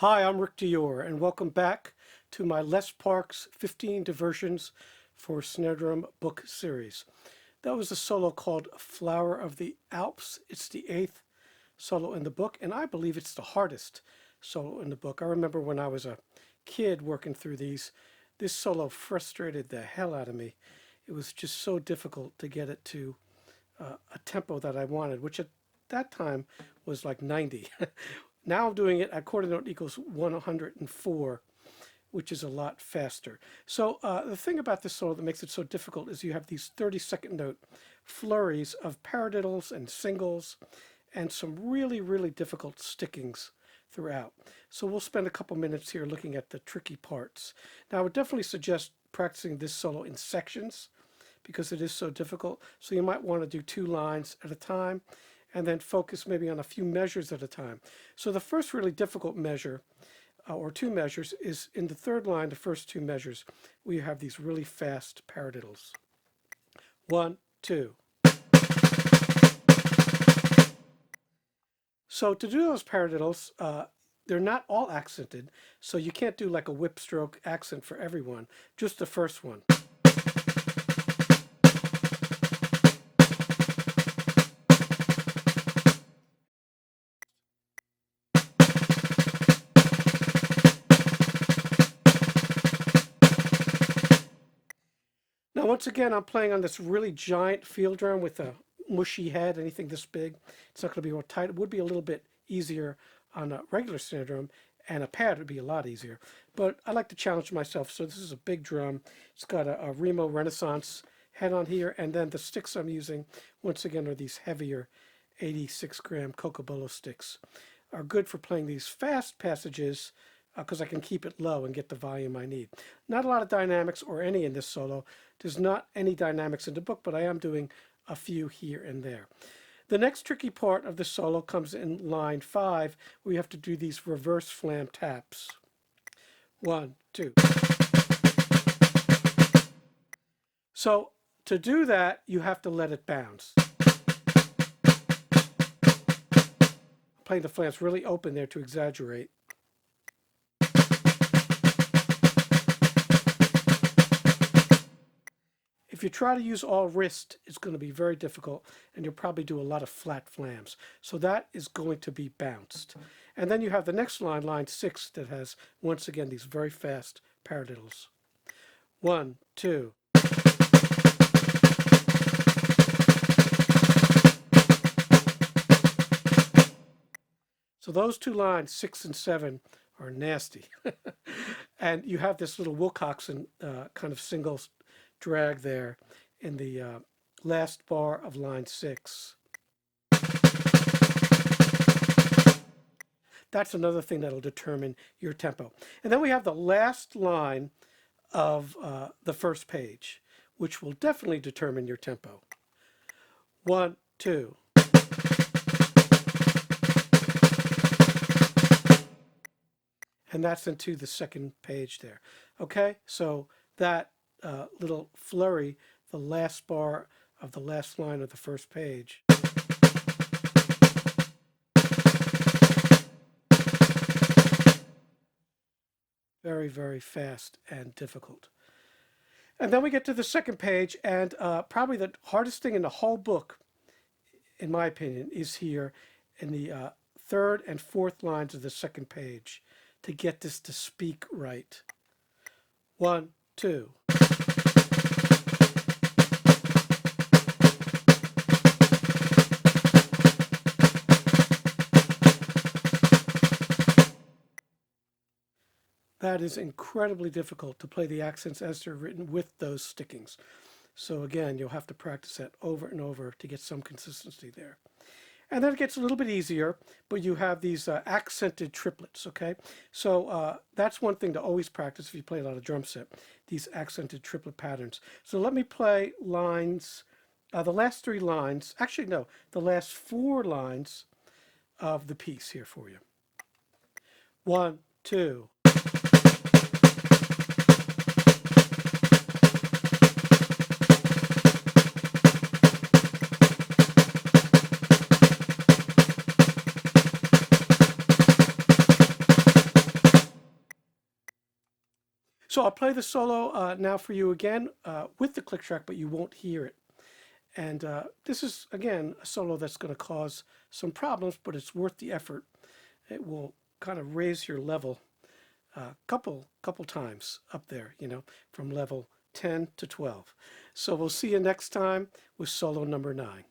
Hi, I'm Rick Dior, and welcome back to my Les Parks 15 Diversions for Snare Drum book series. That was a solo called Flower of the Alps. It's the 8th solo in the book, and I believe it's the hardest solo in the book. I remember when I was a kid working through these, this solo frustrated the hell out of me. It was just so difficult to get it to a tempo that I wanted, which at that time was like 90. Now I'm doing it at quarter note equals 104, which is a lot faster. So the thing about this solo that makes it so difficult is you have these 30-second note flurries of paradiddles and singles and some really, really difficult stickings throughout. So we'll spend a couple minutes here looking at the tricky parts. Now I would definitely suggest practicing this solo in sections because it is so difficult. So you might want to do 2 lines at a time and then focus maybe on a few measures at a time. So the first really difficult measure, or 2 measures, is in the 3rd line, the first 2 measures, where you have these really fast paradiddles. 1, 2. So to do those paradiddles, they're not all accented, so you can't do like a whip stroke accent for everyone, just the first one. Now, once again, I'm playing on this really giant field drum with a mushy head, anything this big. It's not going to be real tight. It would be a little bit easier on a regular snare drum, and a pad would be a lot easier. But I like to challenge myself, so this is a big drum. It's got a Remo Renaissance head on here, and then the sticks I'm using, once again, are these heavier 86-gram Cocobolo sticks. Are good for playing these fast passages, because I can keep it low and get the volume I need. Not a lot of dynamics or any in this solo. There's not any dynamics in the book, but I am doing a few here and there. The next tricky part of the solo comes in line 5, where you have to do these reverse flam taps. 1, 2. So to do that, you have to let it bounce. I'm playing the flams really open there to exaggerate. If you try to use all wrist, it's going to be very difficult, and you'll probably do a lot of flat flams. So that is going to be bounced. And then you have the next line, line 6, that has, once again, these very fast paradiddles. 1, 2. So those 2 lines, 6 and 7, are nasty. And you have this little Wilcoxon kind of single drag there in the last bar of line 6. That's another thing that'll determine your tempo. And then we have the last line of the first page, which will definitely determine your tempo. 1, 2. And that's into the second page there. Okay, so that little flurry, the last bar of the last line of the first page. Very, very fast and difficult. And then we get to the second page, and probably the hardest thing in the whole book, in my opinion, is here in the 3rd and 4th lines of the second page to get this to speak right. 1, 2. That is incredibly difficult to play the accents as they're written with those stickings. So again, you'll have to practice that over and over to get some consistency there. And then it gets a little bit easier, but you have these accented triplets, okay? So that's one thing to always practice if you play a lot of drum set, these accented triplet patterns. So let me play lines, the last 3 lines, actually no, the last 4 lines of the piece here for you. 1, 2. play the solo now for you again with the click track, but you won't hear it. And this is, again, a solo that's going to cause some problems, but it's worth the effort. It will kind of raise your level a couple times up there, you know, from level 10 to 12. So we'll see you next time with solo number 9.